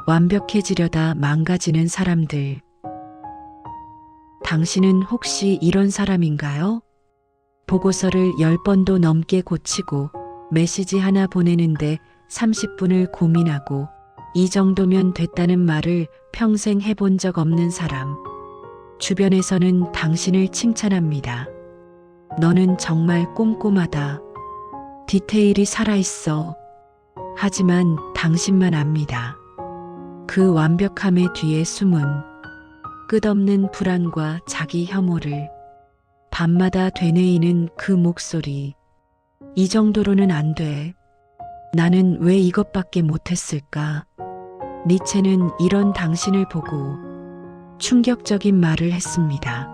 완벽해지려다 망가지는 사람들. 당신은 혹시 이런 사람인가요? 보고서를 10번도 넘게 고치고 메시지 하나 보내는데 30분을 고민하고 이 정도면 됐다는 말을 평생 해본 적 없는 사람. 주변에서는 당신을 칭찬합니다. 너는 정말 꼼꼼하다. 디테일이 살아있어. 하지만 당신만 압니다. 그 완벽함의 뒤에 숨은 끝없는 불안과 자기 혐오를 밤마다 되뇌이는 그 목소리. 이 정도로는 안 돼. 나는 왜 이것밖에 못했을까? 니체는 이런 당신을 보고 충격적인 말을 했습니다.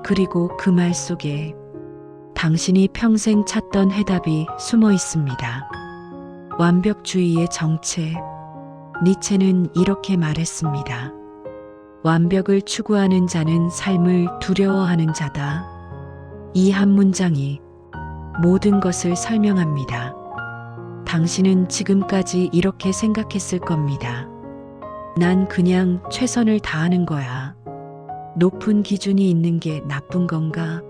그리고 그 말 속에 당신이 평생 찾던 해답이 숨어 있습니다. 완벽주의의 정체. 니체는 이렇게 말했습니다. 완벽을 추구하는 자는 삶을 두려워하는 자다. 이 한 문장이 모든 것을 설명합니다. 당신은 지금까지 이렇게 생각했을 겁니다. 난 그냥 최선을 다하는 거야. 높은 기준이 있는 게 나쁜 건가?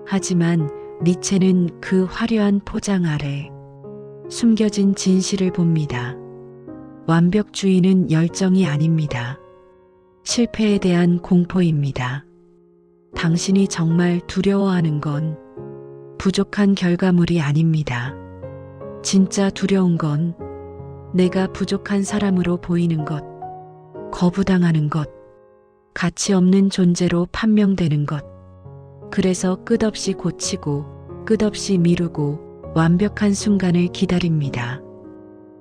하지만 니체는 그 화려한 포장 아래 숨겨진 진실을 봅니다. 완벽주의는 열정이 아닙니다. 실패에 대한 공포입니다. 당신이 정말 두려워하는 건 부족한 결과물이 아닙니다. 진짜 두려운 건 내가 부족한 사람으로 보이는 것, 거부당하는 것, 가치 없는 존재로 판명되는 것. 그래서 끝없이 고치고 끝없이 미루고 완벽한 순간을 기다립니다.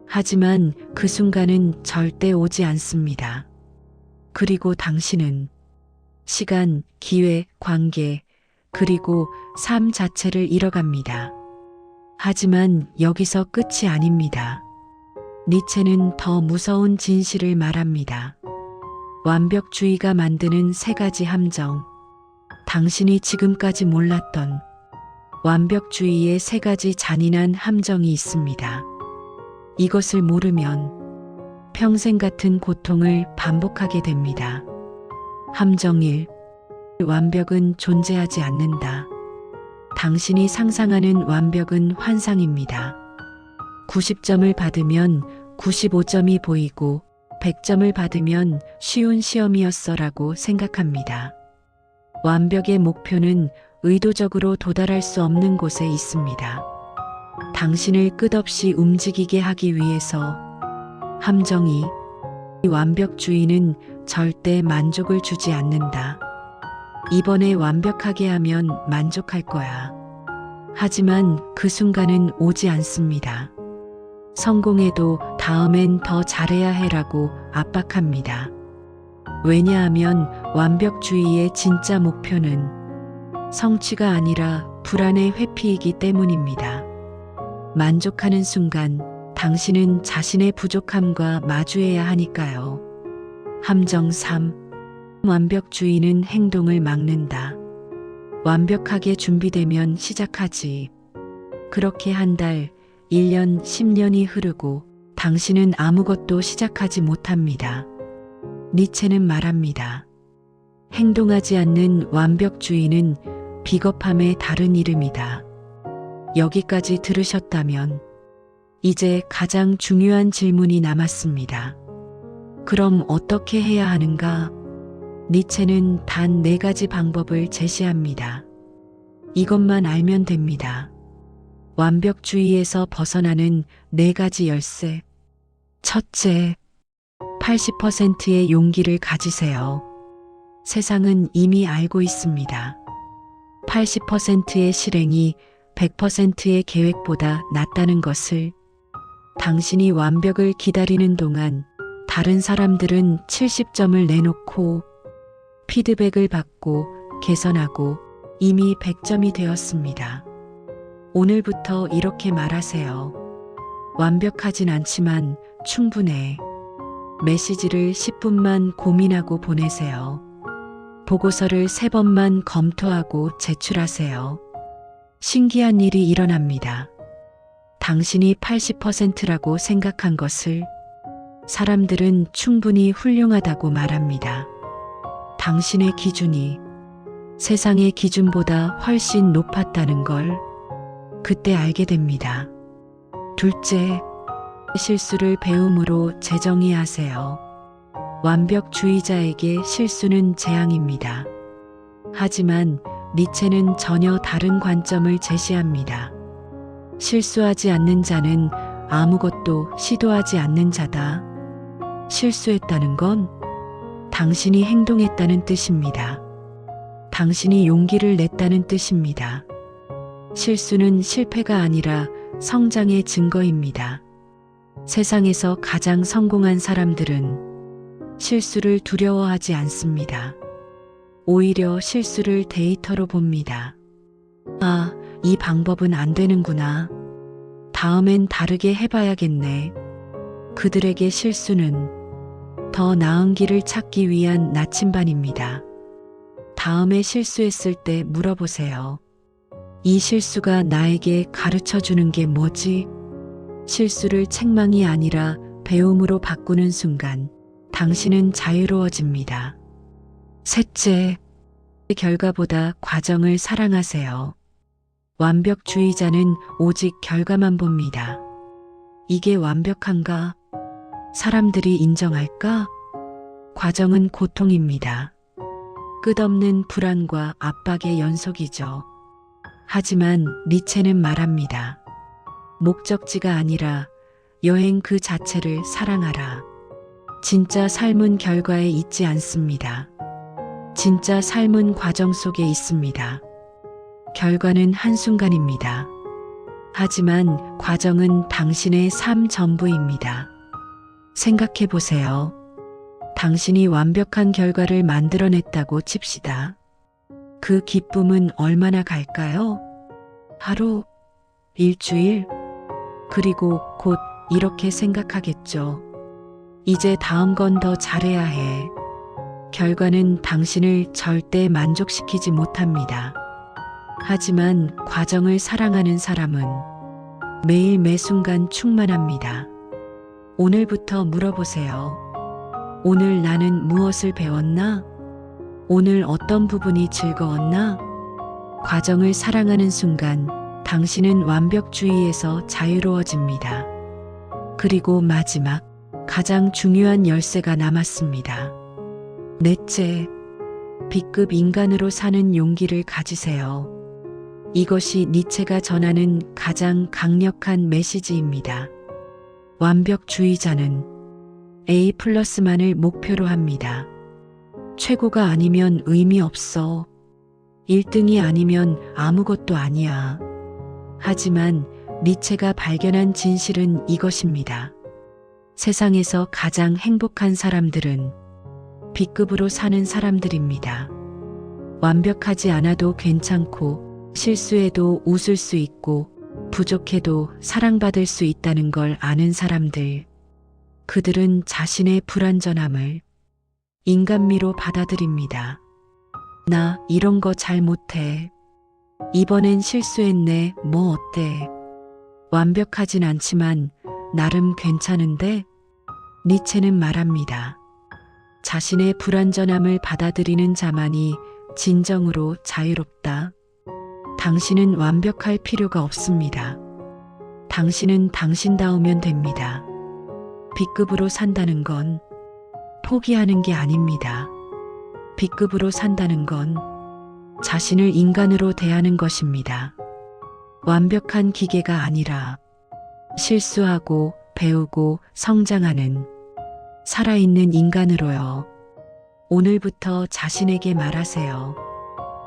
하지만 그 순간은 절대 오지 않습니다. 그리고 당신은 시간, 기회, 관계, 그리고 삶 자체를 잃어갑니다. 하지만 여기서 끝이 아닙니다. 니체는 더 무서운 진실을 말합니다. 완벽주의가 만드는 3가지 함정. 당신이 지금까지 몰랐던 완벽주의의 3가지 잔인한 함정이 있습니다. 이것을 모르면 평생 같은 고통을 반복하게 됩니다. 함정 1. 완벽은 존재하지 않는다. 당신이 상상하는 완벽은 환상입니다. 90점을 받으면 95점이 보이고 100점을 받으면 쉬운 시험이었어라고 생각합니다. 완벽의 목표는 의도적으로 도달할 수 없는 곳에 있습니다. 당신을 끝없이 움직이게 하기 위해서. 함정 2. 완벽주의는 절대 만족을 주지 않는다. 이번에 완벽하게 하면 만족할 거야. 하지만 그 순간은 오지 않습니다. 성공해도 다음엔 더 잘해야 해라고 압박합니다. 왜냐하면 완벽주의의 진짜 목표는 성취가 아니라 불안의 회피이기 때문입니다. 만족하는 순간 당신은 자신의 부족함과 마주해야 하니까요. 함정 3. 완벽주의는 행동을 막는다. 완벽하게 준비되면 시작하지. 그렇게 한 달, 1년, 10년이 흐르고 당신은 아무것도 시작하지 못합니다. 니체는 말합니다. 행동하지 않는 완벽주의는 비겁함의 다른 이름이다. 여기까지 들으셨다면 이제 가장 중요한 질문이 남았습니다. 그럼 어떻게 해야 하는가? 니체는 단 4가지 방법을 제시합니다. 이것만 알면 됩니다. 완벽주의에서 벗어나는 4가지 열쇠. 첫째, 80%의 용기를 가지세요. 세상은 이미 알고 있습니다. 80%의 실행이 100%의 계획보다 낫다는 것을. 당신이 완벽을 기다리는 동안 다른 사람들은 70점을 내놓고 피드백을 받고 개선하고 이미 100점이 되었습니다. 오늘부터 이렇게 말하세요. 완벽하진 않지만 충분해. 메시지를 10분만 고민하고 보내세요. 보고서를 3번만 검토하고 제출하세요. 신기한 일이 일어납니다. 당신이 80%라고 생각한 것을 사람들은 충분히 훌륭하다고 말합니다. 당신의 기준이 세상의 기준보다 훨씬 높았다는 걸 그때 알게 됩니다. 둘째, 실수를 배움으로 재정의하세요. 완벽주의자에게 실수는 재앙입니다. 하지만 니체는 전혀 다른 관점을 제시합니다. 실수하지 않는 자는 아무것도 시도하지 않는 자다. 실수했다는 건 당신이 행동했다는 뜻입니다. 당신이 용기를 냈다는 뜻입니다. 실수는 실패가 아니라 성장의 증거입니다. 세상에서 가장 성공한 사람들은 실수를 두려워하지 않습니다. 오히려 실수를 데이터로 봅니다. 아, 이 방법은 안 되는구나. 다음엔 다르게 해봐야겠네. 그들에게 실수는 더 나은 길을 찾기 위한 나침반입니다. 다음에 실수했을 때 물어보세요. 이 실수가 나에게 가르쳐 주는 게 뭐지? 실수를 책망이 아니라 배움으로 바꾸는 순간 당신은 자유로워집니다. 셋째, 결과보다 과정을 사랑하세요. 완벽주의자는 오직 결과만 봅니다. 이게 완벽한가? 사람들이 인정할까? 과정은 고통입니다. 끝없는 불안과 압박의 연속이죠. 하지만 니체는 말합니다. 목적지가 아니라 여행 그 자체를 사랑하라. 진짜 삶은 결과에 있지 않습니다. 진짜 삶은 과정 속에 있습니다. 결과는 한순간입니다. 하지만 과정은 당신의 삶 전부입니다. 생각해 보세요. 당신이 완벽한 결과를 만들어냈다고 칩시다. 그 기쁨은 얼마나 갈까요? 하루, 일주일, 그리고 곧 이렇게 생각하겠죠. 이제 다음 건 더 잘해야 해. 결과는 당신을 절대 만족시키지 못합니다. 하지만 과정을 사랑하는 사람은 매일 매순간 충만합니다. 오늘부터 물어보세요. 오늘 나는 무엇을 배웠나? 오늘 어떤 부분이 즐거웠나? 과정을 사랑하는 순간 당신은 완벽주의에서 자유로워집니다. 그리고 마지막, 가장 중요한 열쇠가 남았습니다. 넷째, B급 인간으로 사는 용기를 가지세요. 이것이 니체가 전하는 가장 강력한 메시지입니다. 완벽주의자는 A+만을 목표로 합니다. 최고가 아니면 의미 없어. 1등이 아니면 아무것도 아니야. 하지만 니체가 발견한 진실은 이것입니다. 세상에서 가장 행복한 사람들은 B급으로 사는 사람들입니다. 완벽하지 않아도 괜찮고, 실수해도 웃을 수 있고, 부족해도 사랑받을 수 있다는 걸 아는 사람들. 그들은 자신의 불완전함을 인간미로 받아들입니다. 나 이런 거 잘 못해. 이번엔 실수했네. 뭐 어때? 완벽하진 않지만 나름 괜찮은데? 니체는 말합니다. 자신의 불완전함을 받아들이는 자만이 진정으로 자유롭다. 당신은 완벽할 필요가 없습니다. 당신은 당신다우면 됩니다. B급으로 산다는 건 포기하는 게 아닙니다. B급으로 산다는 건 자신을 인간으로 대하는 것입니다. 완벽한 기계가 아니라 실수하고 배우고 성장하는 살아있는 인간으로요. 오늘부터 자신에게 말하세요.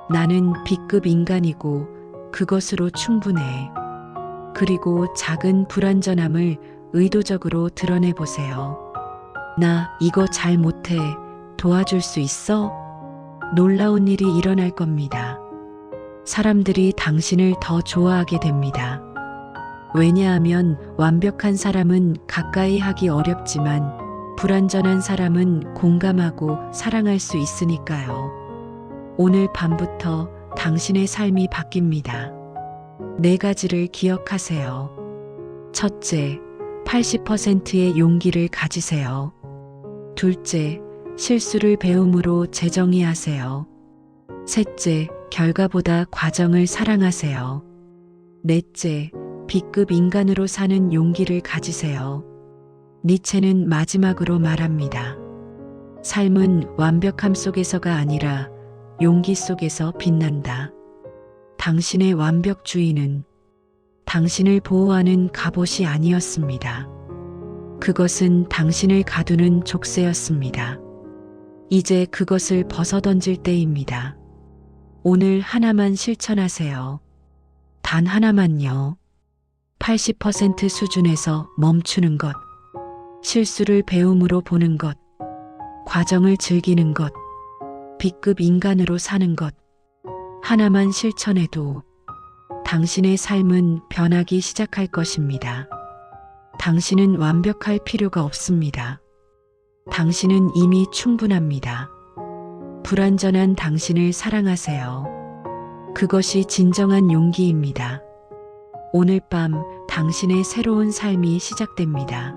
나는 B급 인간이고 그것으로 충분해. 그리고 작은 불완전함을 의도적으로 드러내보세요. 나 이거 잘 못해. 도와줄 수 있어? 놀라운 일이 일어날 겁니다. 사람들이 당신을 더 좋아하게 됩니다. 왜냐하면 완벽한 사람은 가까이 하기 어렵지만 불완전한 사람은 공감하고 사랑할 수 있으니까요. 오늘 밤부터 당신의 삶이 바뀝니다. 4가지를 기억하세요. 첫째, 80%의 용기를 가지세요. 둘째, 실수를 배움으로 재정의하세요. 셋째, 결과보다 과정을 사랑하세요. 넷째, B급 인간으로 사는 용기를 가지세요. 니체는 마지막으로 말합니다. 삶은 완벽함 속에서가 아니라 용기 속에서 빛난다. 당신의 완벽주의는 당신을 보호하는 갑옷이 아니었습니다. 그것은 당신을 가두는 족쇄였습니다. 이제 그것을 벗어던질 때입니다. 오늘 하나만 실천하세요. 단 하나만요. 80% 수준에서 멈추는 것, 실수를 배움으로 보는 것, 과정을 즐기는 것, B급 인간으로 사는 것, 하나만 실천해도 당신의 삶은 변하기 시작할 것입니다. 당신은 완벽할 필요가 없습니다. 당신은 이미 충분합니다. 불완전한 당신을 사랑하세요. 그것이 진정한 용기입니다. 오늘 밤 당신의 새로운 삶이 시작됩니다.